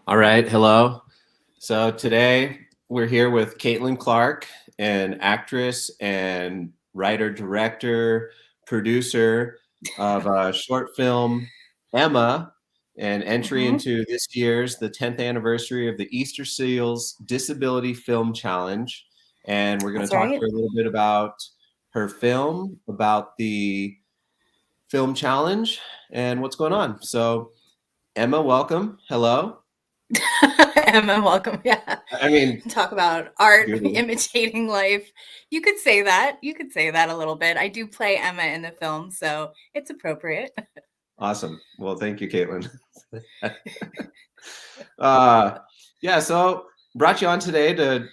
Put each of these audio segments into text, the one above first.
All right, hello. So today we're here with Kaitlin Clarke, an actress and writer, director, producer of a short film, Emma, an entry hmm into this year's the 10th anniversary of the Easterseals Disability Film Challenge. And we're going to That's talk to right. her a little bit about her film, about the film challenge, and what's going on. So, Emma, welcome. Hello. Emma, welcome. Yeah. I mean, Talk about art Judy. imitating life. You could say that. You could say that a little bit. I do play Emma in the film, so it's appropriate. Awesome. Well, thank you, Kaitlin. uh, yeah, so brought you on today to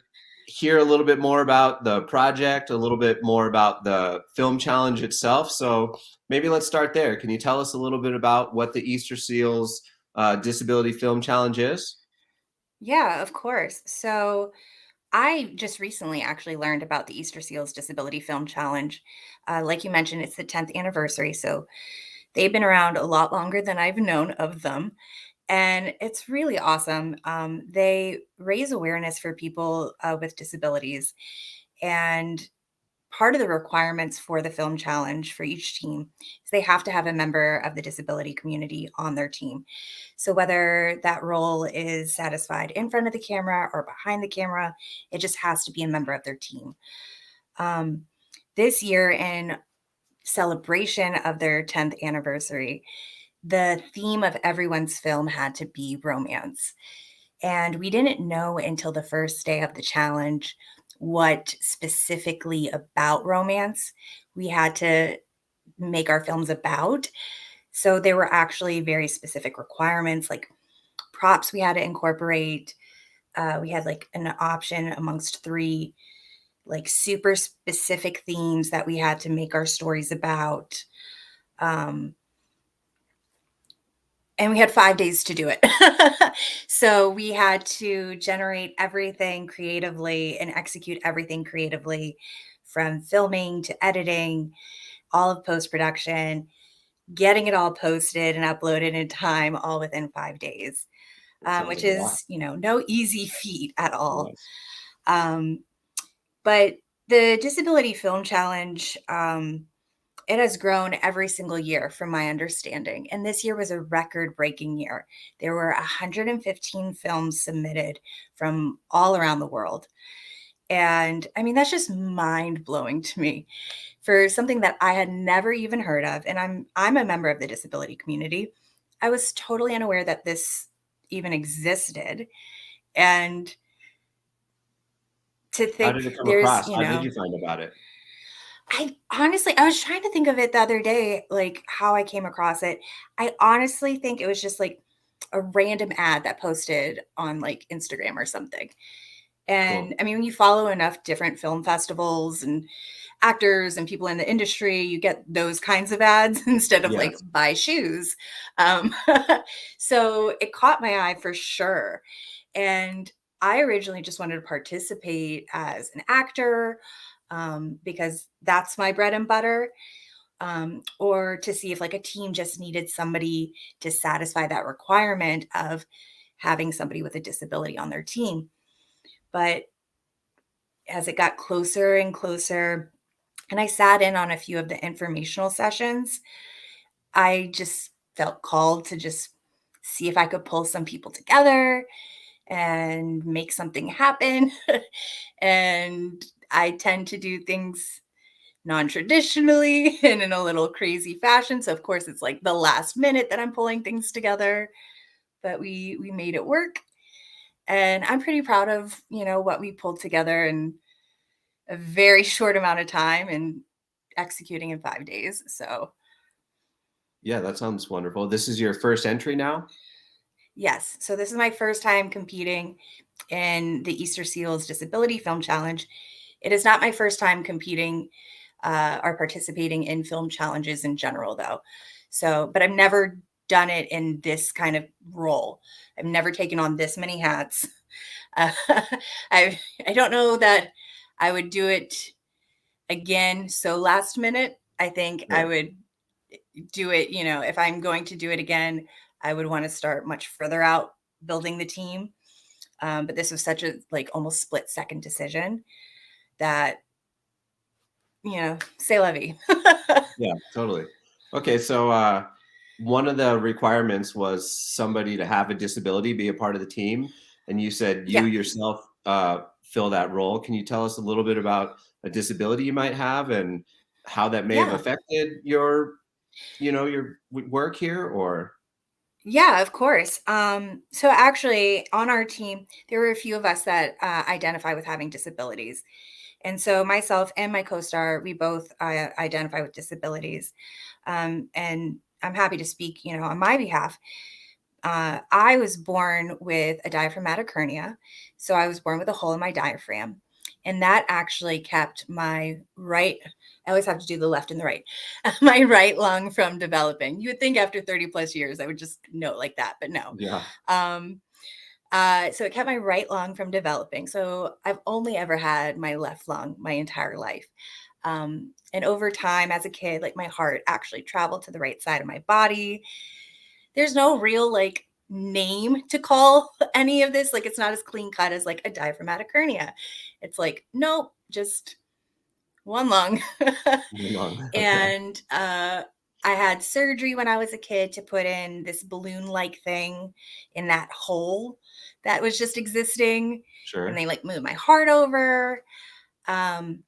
hear a little bit more about the project, a little bit more about the film challenge itself. So maybe let's start there. Can you tell us a little bit about what the Easterseals Disability Film Challenge is? Yeah, of course. So I just recently actually learned about the Easterseals Disability Film Challenge. Like you mentioned, it's the 10th anniversary. So they've been around a lot longer than I've known of them. And it's really awesome. They raise awareness for people with disabilities. And part of the requirements for the film challenge for each team is they have to have a member of the disability community on their team. So whether that role is satisfied in front of the camera or behind the camera, it just has to be a member of their team. Um, this year, in celebration of their 10th anniversary, the theme of everyone's film had to be romance. And we didn't know until the first day of the challenge what specifically about romance we had to make our films about. So there were actually very specific requirements, like props we had to incorporate. We had like an option amongst three like super specific themes that we had to make our stories about. Um, and we had 5 days to do it. So we had to generate everything creatively and execute everything creatively, from filming to editing, all of post production, getting it all posted and uploaded in time, all within 5 days, That sounds which like a lot. is, no easy feat at all. Yes. Um, but the Disability Film Challenge, it has grown every single year from my understanding. And this year was a record breaking year. There were 115 films submitted from all around the world. And I mean, that's just mind blowing to me for something that I had never even heard of. And I'm a member of the disability community. I was totally unaware that this even existed. And to How did think it come there's, across? How did you find about it? I was trying to think of it the other day, like how I came across it. I honestly think it was just like a random ad that posted on like Instagram or something. And Cool. I mean, when you follow enough different film festivals and actors and people in the industry, you get those kinds of ads instead of like Yes. buy shoes. Um, so it caught my eye for sure. And I originally just wanted to participate as an actor, because that's my bread and butter, or to see if like a team just needed somebody to satisfy that requirement of having somebody with a disability on their team. But as it got closer and closer, and I sat in on a few of the informational sessions, I just felt called to just see if I could pull some people together and make something happen. And I tend to do things non-traditionally and in a little crazy fashion. So of course it's like the last minute that I'm pulling things together, but we made it work. And I'm pretty proud of, what we pulled together in a very short amount of time and executing in 5 days. So Yeah, that sounds wonderful. This is your first entry now? yes, so this is my first time competing in the Easter Seals Disability Film Challenge. It is not my first time competing or participating in film challenges in general, though. So, but I've never done it in this kind of role. I've never taken on this many hats. Uh, I don't know that I would do it again so last minute. I think I Right. would do it, if I'm going to do it again, I would want to start much further out building the team. But this was such a like almost split second decision that, say la vie. Yeah, totally. Okay, so one of the requirements was somebody to have a disability be a part of the team, and you said you Yeah. yourself fill that role. Can you tell us a little bit about a disability you might have and how that may have Yeah. affected your, your work here? Or Yeah, of course. So actually, on our team, there were a few of us that identify with having disabilities. And so myself and my co-star, we both identify with disabilities. And I'm happy to speak, on my behalf. I was born with a diaphragmatic hernia. So I was born with a hole in my diaphragm. And that actually kept my right, I always have to do the left and the right, my right lung from developing. You would think after 30 plus years, I would just know it like that, but no. yeah, Um, so it kept my right lung from developing. So I've only ever had my left lung my entire life. And over time, as a kid, like my heart actually traveled to the right side of my body. There's no real like name to call any of this. Like it's not as clean cut as like a diaphragmatic hernia. It's like, nope, just one lung. long. Okay, And I had surgery when I was a kid to put in this balloon like thing in that hole that was just existing. And sure. they like moved my heart over. Um,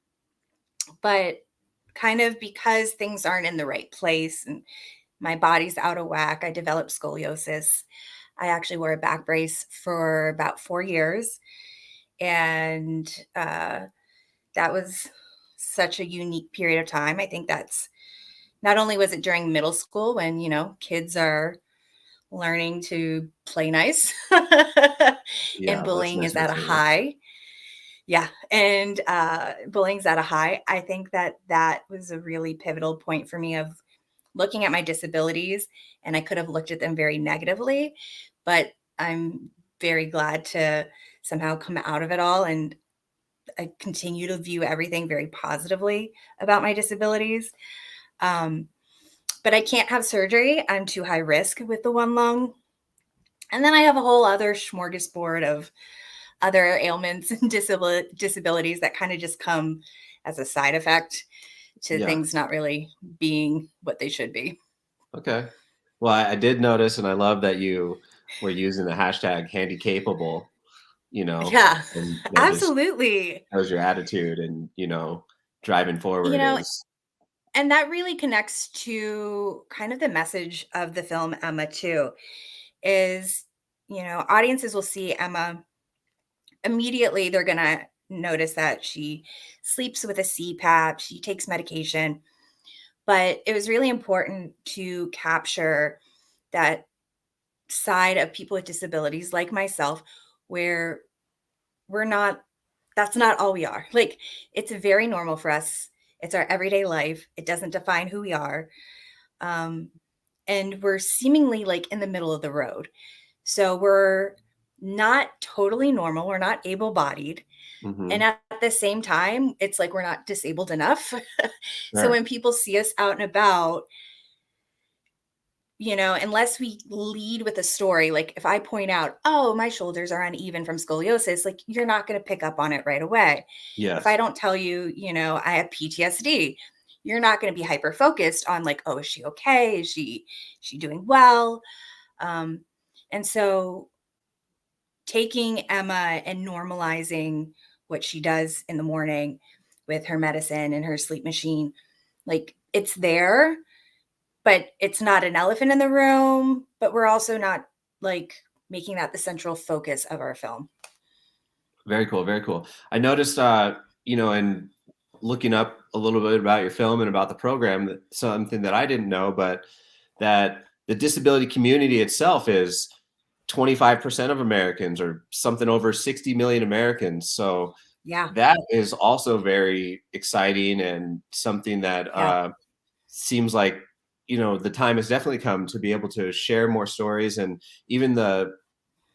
but kind of because things aren't in the right place and my body's out of whack, I developed scoliosis. I actually wore a back brace for about 4 years. And that was such a unique period of time. I think that's not only was it during middle school when, kids are learning to play nice and Yeah, that's a bullying nice is way to at a say that. high. Yeah. And bullying's at a high. I think that that was a really pivotal point for me of looking at my disabilities, and I could have looked at them very negatively, but I'm very glad to somehow come out of it all, and I continue to view everything very positively about my disabilities. Um, but I can't have surgery. I'm too high risk with the one lung. And then I have a whole other smorgasbord of other ailments and disabilities that kind of just come as a side effect to Yeah. things not really being what they should be. Okay. Well, I did notice, and I love that you were using the hashtag handy capable, Yeah, and that just absolutely. shows your attitude and, driving You forward know, is, and that really connects to kind of the message of the film Emma too, is, audiences will see Emma immediately, they're gonna notice that she sleeps with a CPAP, she takes medication. But it was really important to capture that side of people with disabilities like myself, where we're not, that's not all we are. Like, it's very normal for us. It's our everyday life. It doesn't define who we are. Um, and we're seemingly like in the middle of the road. So we're not totally normal. We're not able bodied. And mhm, at the same time, it's like we're not disabled enough. So sure. when people see us out and about, unless we lead with a story, like if I point out, oh, my shoulders are uneven from scoliosis, like you're not going to pick up on it right away. If I Yes. don't tell you, I have PTSD, you're not going to be hyper focused on like, oh, is she okay? Is she doing well? Um, and so taking Emma and normalizing what she does in the morning with her medicine and her sleep machine, like it's there, but it's not an elephant in the room, but we're also not like making that the central focus of our film. Very cool, very cool. I noticed, in looking up a little bit about your film and about the program, that something that I didn't know, but that the disability community itself is 25% of Americans, or something over 60 million Americans. So Yeah. that is also very exciting and something that Yeah. seems like, the time has definitely come to be able to share more stories. And even the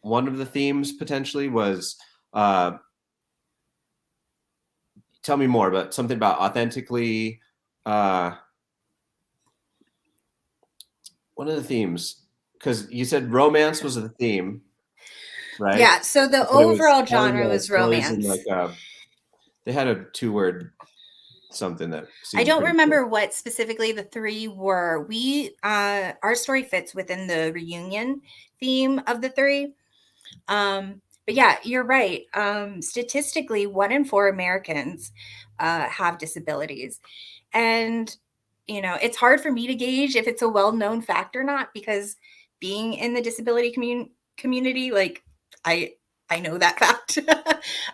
one of the themes potentially was, uh, tell me more about something about authentically. Uh, one of the themes. because you said romance was the theme, right? Yeah, so the But it was overall telling genre the was stories in like romance. they had a two-word something that I seemed don't pretty cool. remember what specifically the three were. Our story fits within the reunion theme of the three. But yeah, you're right. Statistically, 1 in 4 Americans have disabilities. And, it's hard for me to gauge if it's a well known fact or not because being in the disability community, like, I, I know that fact.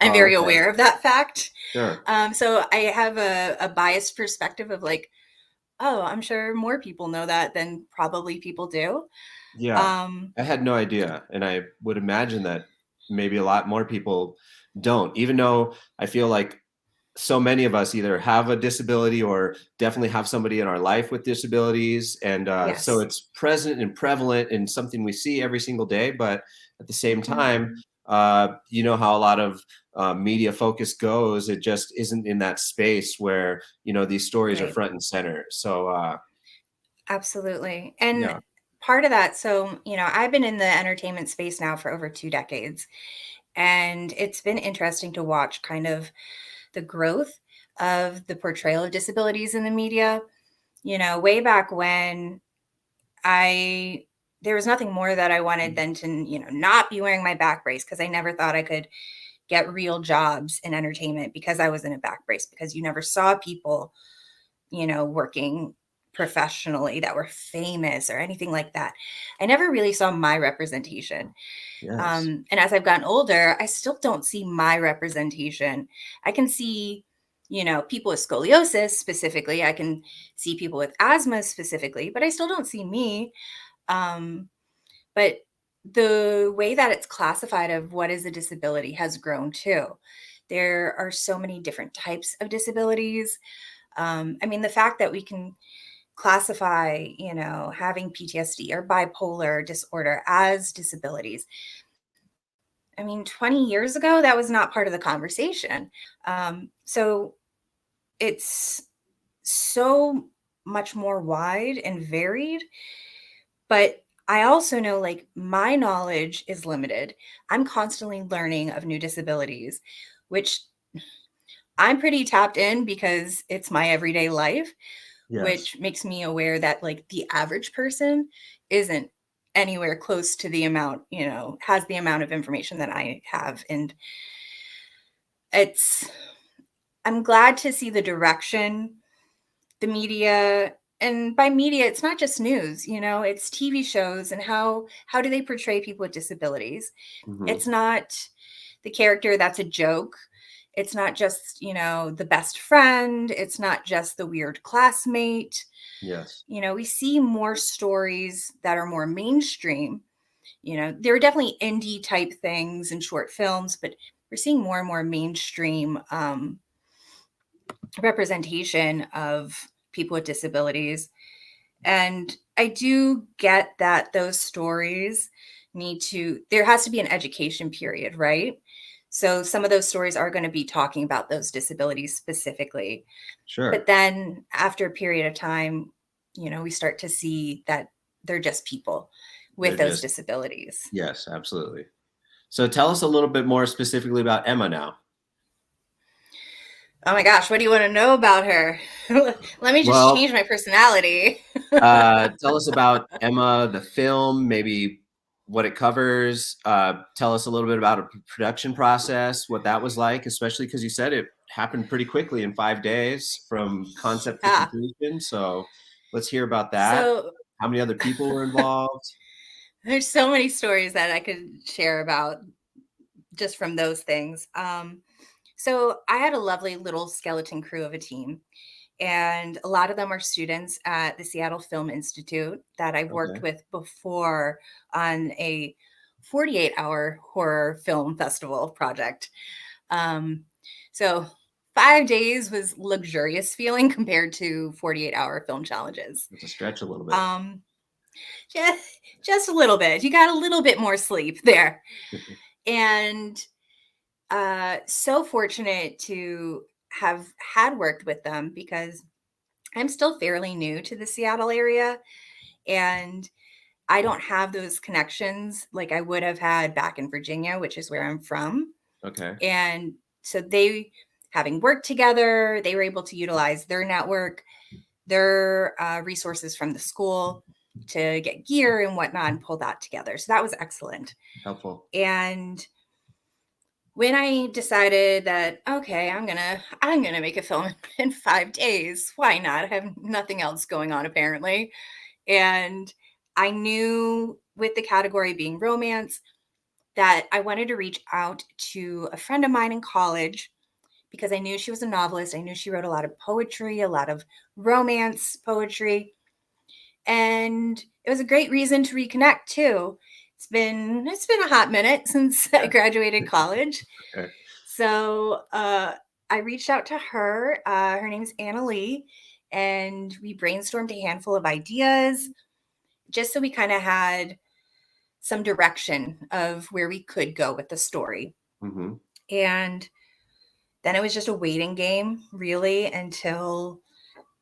I'm Oh, very okay. aware of that fact. Sure. So I have a biased perspective of like, oh, I'm sure more people know that than probably people do. Yeah. Um, I had no idea, and I would imagine that maybe a lot more people don't, even though I feel like so many of us either have a disability or definitely have somebody in our life with disabilities. And so yes. it's present and prevalent and something we see every single day. But at the same Mhm. time, you know how a lot of media focus goes, it just isn't in that space where, these stories are Right. front and center. So, Absolutely. And yeah, part of that, so, I've been in the entertainment space now for over 2 decades, and it's been interesting to watch kind of the growth of the portrayal of disabilities in the media. Way back when I there was nothing more that I wanted than to, not be wearing my back brace because I never thought I could get real jobs in entertainment because I was in a back brace because you never saw people working professionally that were famous or anything like that. I never really saw my representation. yes, And as I've gotten older, I still don't see my representation. I can see, people with scoliosis specifically. I can see people with asthma specifically, but I still don't see me. Um, but the way that it's classified of what is a disability has grown too. There are so many different types of disabilities. I mean, the fact that we can classify, having PTSD or bipolar disorder as disabilities. I mean, 20 years ago, that was not part of the conversation. So it's so much more wide and varied. But I also know like my knowledge is limited. I'm constantly learning of new disabilities, which I'm pretty tapped in because it's my everyday life, yes, which makes me aware that like the average person isn't anywhere close to the amount, has the amount of information that I have. And it's, I'm glad to see the direction, the media, and by media, it's not just news, it's TV shows and how do they portray people with disabilities? hmm, It's not the character that's a joke. It's not just, the best friend. It's not just the weird classmate. yes, We see more stories that are more mainstream. There are definitely indie type things and short films, but we're seeing more and more mainstream representation of people with disabilities. And I do get that those stories there has to be an education period, right? So some of those stories are going to be talking about those disabilities specifically. But sure. then after a period of time, we start to see that they're just people with They're those just, disabilities. yes, absolutely. So tell us a little bit more specifically about Emma now. Oh my gosh, what do you want to know about her? Let me just Well, change my personality. tell us about Emma, the film, maybe what it covers. Tell us a little bit about a production process, what that was like, especially because you said it happened pretty quickly in 5 days from concept to Yeah. completion. So let's hear about that. So How many other people were involved? there's so many stories that I could share about just from those things. So I had a lovely little skeleton crew of a team, and a lot of them are students at the Seattle Film Institute that I've worked Okay. with before on a 48-hour horror film festival project. Um, so 5 days was luxurious feeling compared to 48-hour film challenges. Let's stretch a little bit. Um, just, just a little bit. You got a little bit more sleep there. And so fortunate to have had worked with them because I'm still fairly new to the Seattle area. And I don't have those connections like I would have had back in Virginia, which is where I'm from. Okay. And so they, having worked together, they were able to utilize their network, their resources from the school to get gear and whatnot and pull that together. So that was excellent. Helpful. And when I decided that, okay, I'm gonna make a film in 5 days, why not? I have nothing else going on apparently. And I knew with the category being romance that I wanted to reach out to a friend of mine in college because I knew she was a novelist. I knew she wrote a lot of poetry, a lot of romance poetry. And it was a great reason to reconnect too. It's been a hot minute since I Yeah. graduated college. Okay. So I reached out to her. Her name's Anna Lee, and we brainstormed a handful of ideas just so we kind of had some direction of where we could go with the story. Mm-hmm. And then it was just a waiting game, really, until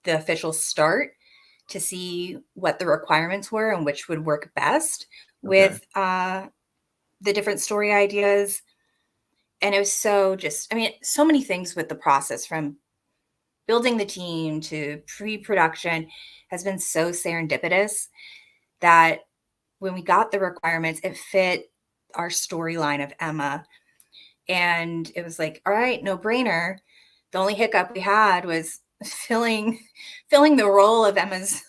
the official start to see what the requirements were and which would work best Okay. with the different story ideas. And it was so just, I mean, so many things with the process from building the team to pre production has been so serendipitous that when we got the requirements, it fit our storyline of Emma. And it was like, all right, no brainer. The only hiccup we had was filling the role of Emma's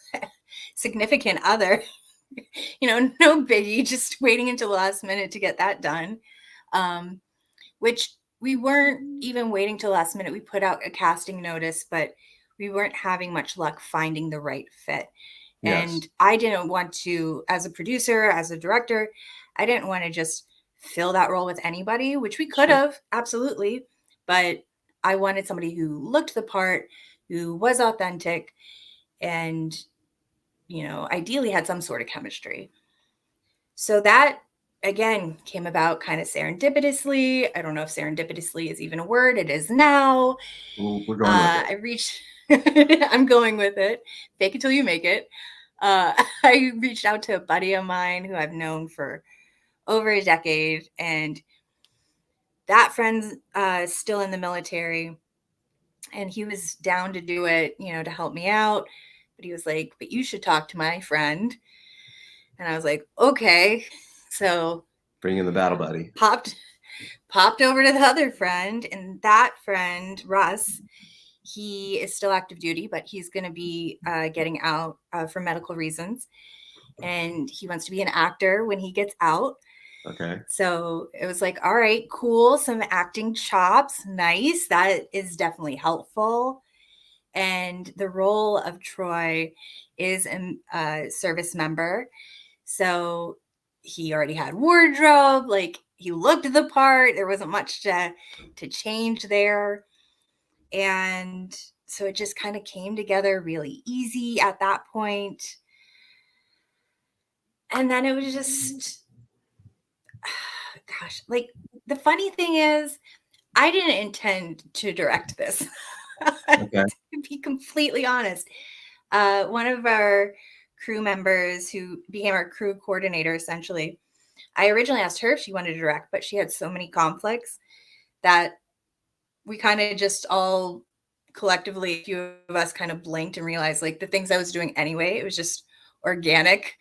significant other. No biggie, just waiting until the last minute to get that done. Um, which we weren't even waiting till the last minute. We put out a casting notice, but we weren't having much luck finding the right fit. Yes. And I didn't want to, as a producer, as a director, I didn't want to just fill that role with anybody, which we could Sure. have, absolutely. But I wanted somebody who looked the part, who was authentic, and, ideally had some sort of chemistry. So that again came about kind of serendipitously. I don't know if serendipitously is even a word. It is now. We're going with it. I reached, I'm going with it. Fake it till you make it. I reached out to a buddy of mine who I've known for over a decade, and that friend's still in the military, and he was down to do it, to help me out. But he was like, "But you should talk to my friend," and I was like, "Okay." So Bring in the battle buddy. popped over to the other friend, and that friend, Russ, he is still active duty, but he's going to be getting out for medical reasons, and he wants to be an actor when he gets out. Okay. So it was like, all right, cool, some acting chops, nice, that is definitely helpful. And the role of Troy is a service member, so he already had wardrobe, like he looked the part. There wasn't much to change there. And so it just kind of came together really easy at that point. And then it was just, gosh, like the funny thing is, I didn't intend to direct this. Okay. To be completely honest, one of our crew members who became our crew coordinator, essentially, I originally asked her if she wanted to direct, but she had so many conflicts that we kind of just all collectively, a few of us kind of blinked and realized like the things I was doing anyway, it was just organic.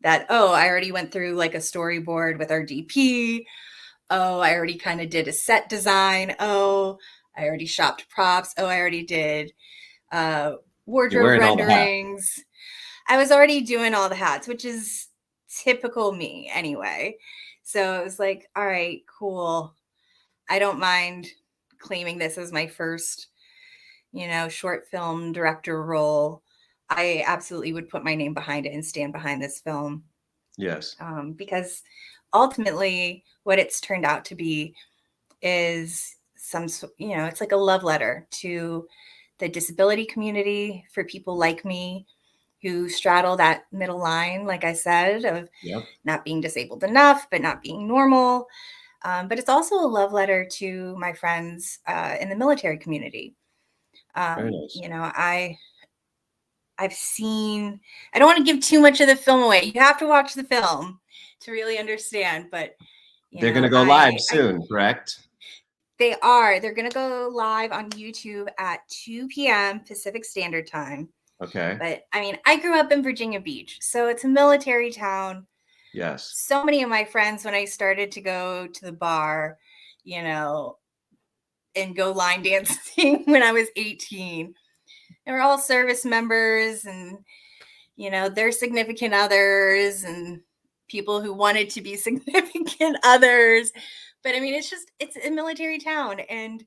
That, oh, I already went through like a storyboard with our DP. Oh, I already kind of did a set design. Oh, I already shopped props. Oh, I already did uh, You're wardrobe wearing all the hats. renderings. I was already doing all the hats, which is typical me anyway. So it was like, all right, cool. I don't mind claiming this as my first, short film director role. I absolutely would put my name behind it and stand behind this film, Yes. because ultimately what it's turned out to be is it's like a love letter to the disability community for people like me who straddle that middle line, like I said, of Yep. not being disabled enough, but not being normal. But it's also a love letter to my friends in the military community. Very nice. I I've seen, I don't want to give too much of the film away. You have to watch the film to really understand, but They're going to go live soon, correct? They're going to go live on YouTube at 2 p.m. Pacific Standard Time. Okay. But I mean, I grew up in Virginia Beach, so it's a military town. Yes. So many of my friends, when I started to go to the bar, and go line dancing when I was 18, they were all service members and, their significant others and people who wanted to be significant others. But I mean, it's a military town, and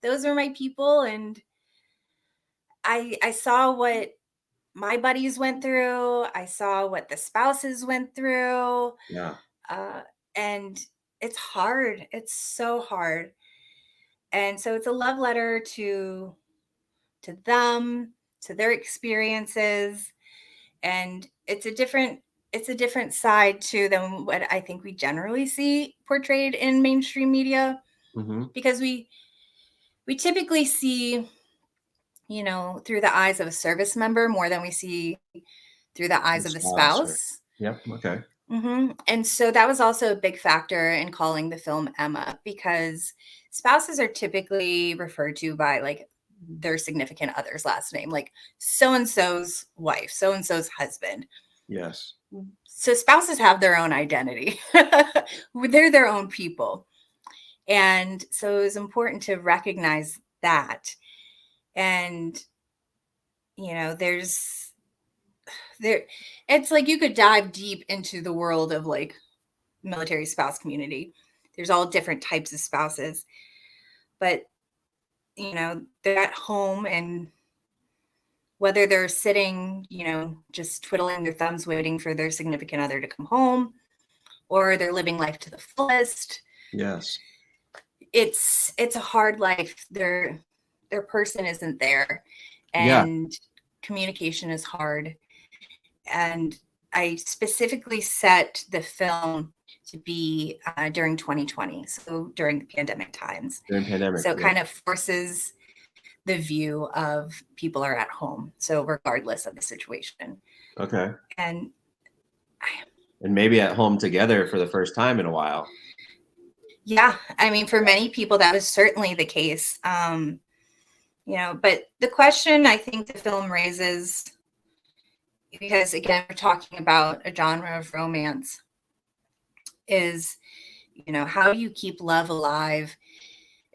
those were my people. And I saw what my buddies went through. I saw what the spouses went through. Yeah. And it's hard. It's so hard. And so it's a love letter to them, to their experiences. And it's a different side to than what I think we generally see portrayed in mainstream media. Mm-hmm. Because we typically see, through the eyes of a service member more than we see through the eyes of the spouse. Yep. Okay. Mm-hmm. And so that was also a big factor in calling the film Emma, because spouses are typically referred to by like their significant other's last name, like so-and-so's wife, so-and-so's husband. Yes. So spouses have their own identity. They're their own people. And so it was important to recognize that. And, it's like you could dive deep into the world of like military spouse community. There's all different types of spouses, but they're at home, and whether they're sitting, just twiddling their thumbs waiting for their significant other to come home, or they're living life to the fullest. Yes. It's a hard life. Their person isn't there, and communication is hard. And I specifically set the film to be during 2020, so during the pandemic times. During pandemic. So it kind of forces the view of people are at home, so regardless of the situation. Okay. And maybe at home together for the first time in a while. Yeah, I mean, for many people, that was certainly the case. But the question I think the film raises, because again, we're talking about a genre of romance, is, how do you keep love alive,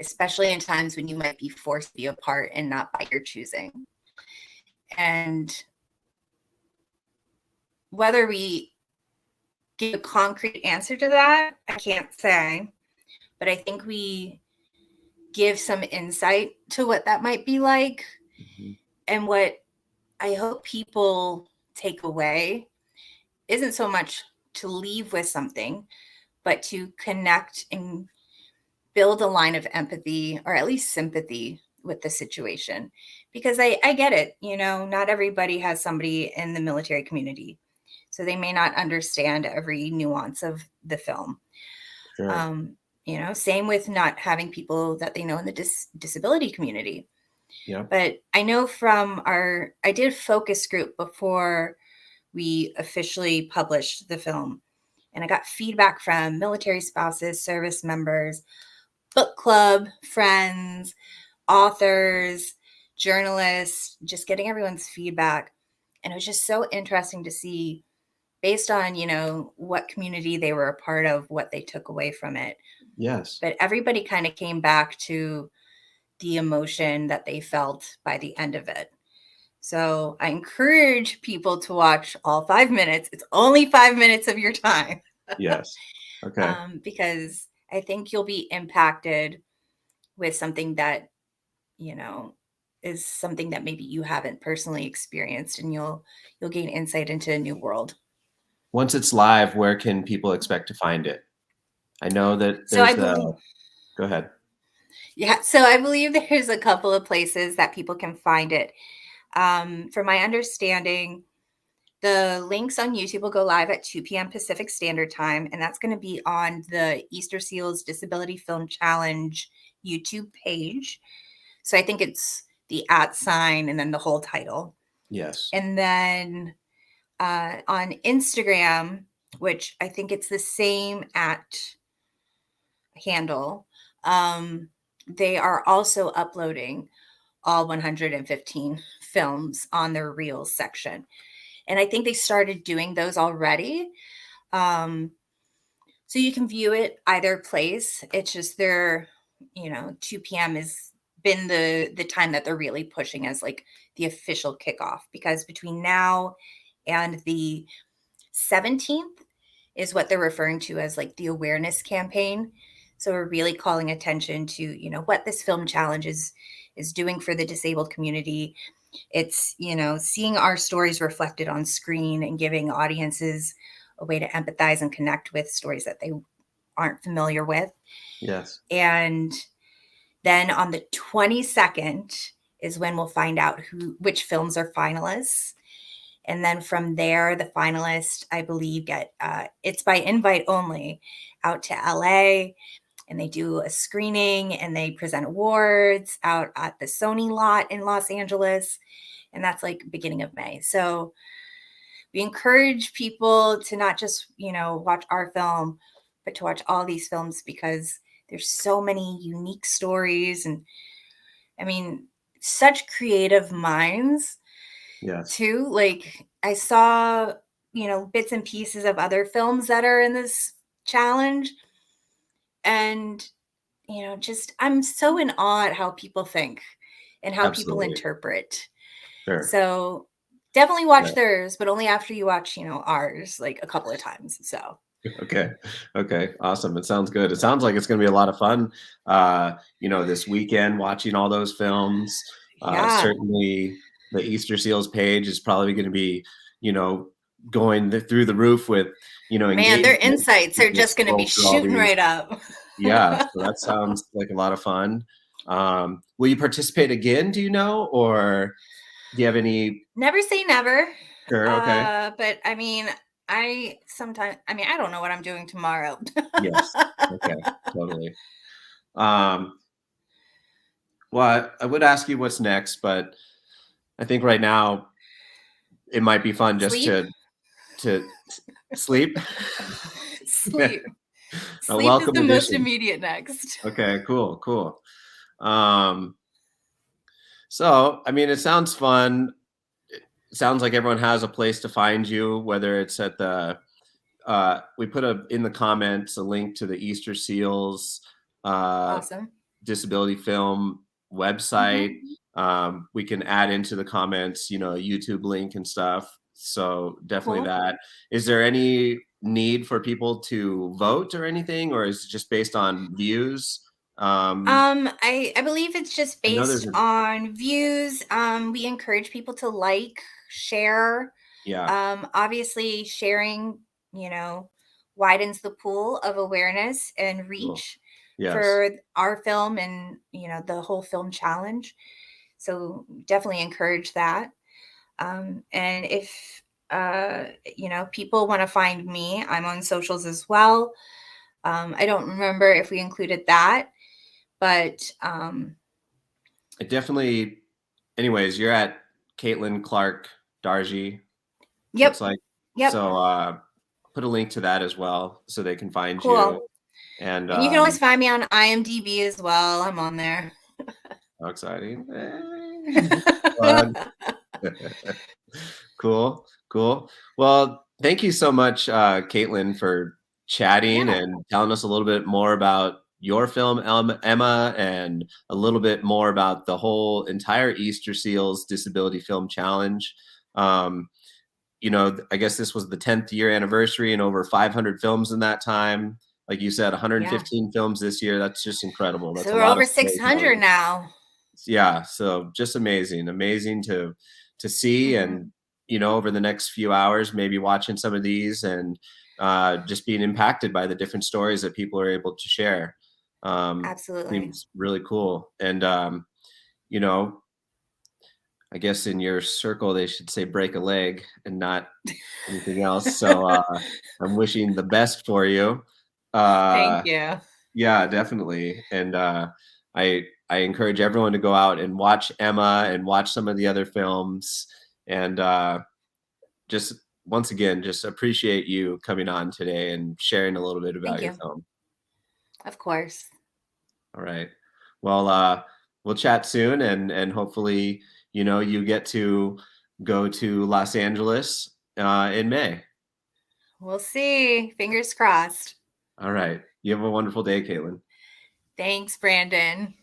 especially in times when you might be forced to be apart and not by your choosing? And whether we give a concrete answer to that, I can't say, but I think we give some insight to what that might be like. Mm-hmm. And what I hope people take away isn't so much to leave with something, but to connect and build a line of empathy, or at least sympathy, with the situation. Because I get it, not everybody has somebody in the military community, so they may not understand every nuance of the film. Sure. Same with not having people that they know in the disability community. Yeah. But I know I did a focus group before we officially published the film, and I got feedback from military spouses, service members, book club friends, authors, journalists, just getting everyone's feedback. And it was just so interesting to see, based on, what community they were a part of, what they took away from it. Yes. But everybody kind of came back to the emotion that they felt by the end of it. So I encourage people to watch all 5 minutes. It's only 5 minutes of your time. Yes. Okay. Because I think you'll be impacted with something that, is something that maybe you haven't personally experienced, and you'll gain insight into a new world. Once it's live, where can people expect to find it? I know that go ahead. Yeah, so I believe there's a couple of places that people can find it. From my understanding, the links on YouTube will go live at 2 p.m. Pacific Standard Time, and that's going to be on the Easterseals Disability Film Challenge YouTube page. So I think it's the @ and then the whole title. Yes. And then on Instagram, which I think it's the same at handle, they are also uploading all 115 films on their Reels section. And I think they started doing those already. Um, so you can view it either place. It's just their, 2 p.m. has been the time that they're really pushing as like the official kickoff, because between now and the 17th is what they're referring to as like the awareness campaign. So we're really calling attention to, what this film challenge is doing for the disabled community. It's, seeing our stories reflected on screen and giving audiences a way to empathize and connect with stories that they aren't familiar with. Yes. And then on the 22nd is when we'll find out which films are finalists. And then from there, the finalists, I believe, get it's by invite only out to LA, and they do a screening and they present awards out at the Sony lot in Los Angeles. And that's like beginning of May. So we encourage people to not just, watch our film, but to watch all these films, because there's so many unique stories. And I mean, such creative minds Yes. too. Like I saw, bits and pieces of other films that are in this challenge. And, just I'm so in awe at how people think and how people Absolutely. interpret. Sure. So definitely watch Yeah. theirs, but only after you watch, ours like a couple of times. So Okay. Okay. Awesome. It sounds good. It sounds like it's going to be a lot of fun. This weekend watching all those films. yeah, Certainly, the Easter Seals page is probably going to be, you know, going through the roof with, man, their engagement. insights are People just going to be scroll through all shooting these. right up. Yeah. So that sounds like a lot of fun. Will you participate again? Do you know, or do you have any? Never say never. Sure. Okay. But I mean, I don't know what I'm doing tomorrow. Yes. Okay. Totally. Um, Well, I would ask you what's next, but I think right now it might be fun just Sleep. to sleep. Yeah. Sleep. A Sleep is welcome the most addition. immediate next. Okay, cool, cool. Um, so I mean, it sounds fun. It sounds like everyone has a place to find you, whether it's at the we put in the comments a link to the Easter Seals uh, Awesome. Disability Film website. Hmm. We can add into the comments, a YouTube link and stuff. So definitely Cool. that. Is there any need for people to vote or anything, or is it just based on views? I believe it's just I know there's based a on views. We encourage people to like, share. yeah, Obviously, sharing, you know, widens the pool of awareness and cool. reach Yes, for our film and, the whole film challenge. So definitely encourage that. And if, people want to find me, I'm on socials as well. I don't remember if we included that, but it definitely. Anyways, you're at Kaitlin Clarke Dargie. Looks yep, like yep, so. Put a link to that as well, so they can find you. cool. And And you can always find me on IMDb as well. I'm on there. how exciting! Plug. Cool, cool. Well, thank you so much, Kaitlin, for chatting Yeah, and telling us a little bit more about your film, Emma, and a little bit more about the whole entire Easter Seals Disability Film Challenge. Um, I guess this was the 10th year anniversary and over 500 films in that time. Like you said, yeah. 115 films this year. That's just incredible. That's So a we're lot of over storytelling. 600 now. Yeah, so just amazing to see. Hmm. And over the next few hours maybe watching some of these and just being impacted by the different stories that people are able to share. Absolutely. Seems really cool. And you know I guess in your circle they should say break a leg and not anything else. So I'm wishing the best for you. Thank uh you. yeah, definitely. And I encourage everyone to go out and watch Emma and watch some of the other films And just once again, just appreciate you coming on today and sharing a little bit Thank about your you. film. Of course. All right. Well, we'll chat soon, and hopefully, you get to go to Los Angeles in May. We'll see. Fingers crossed. All right. You have a wonderful day, Kaitlin. Thanks, Brandon.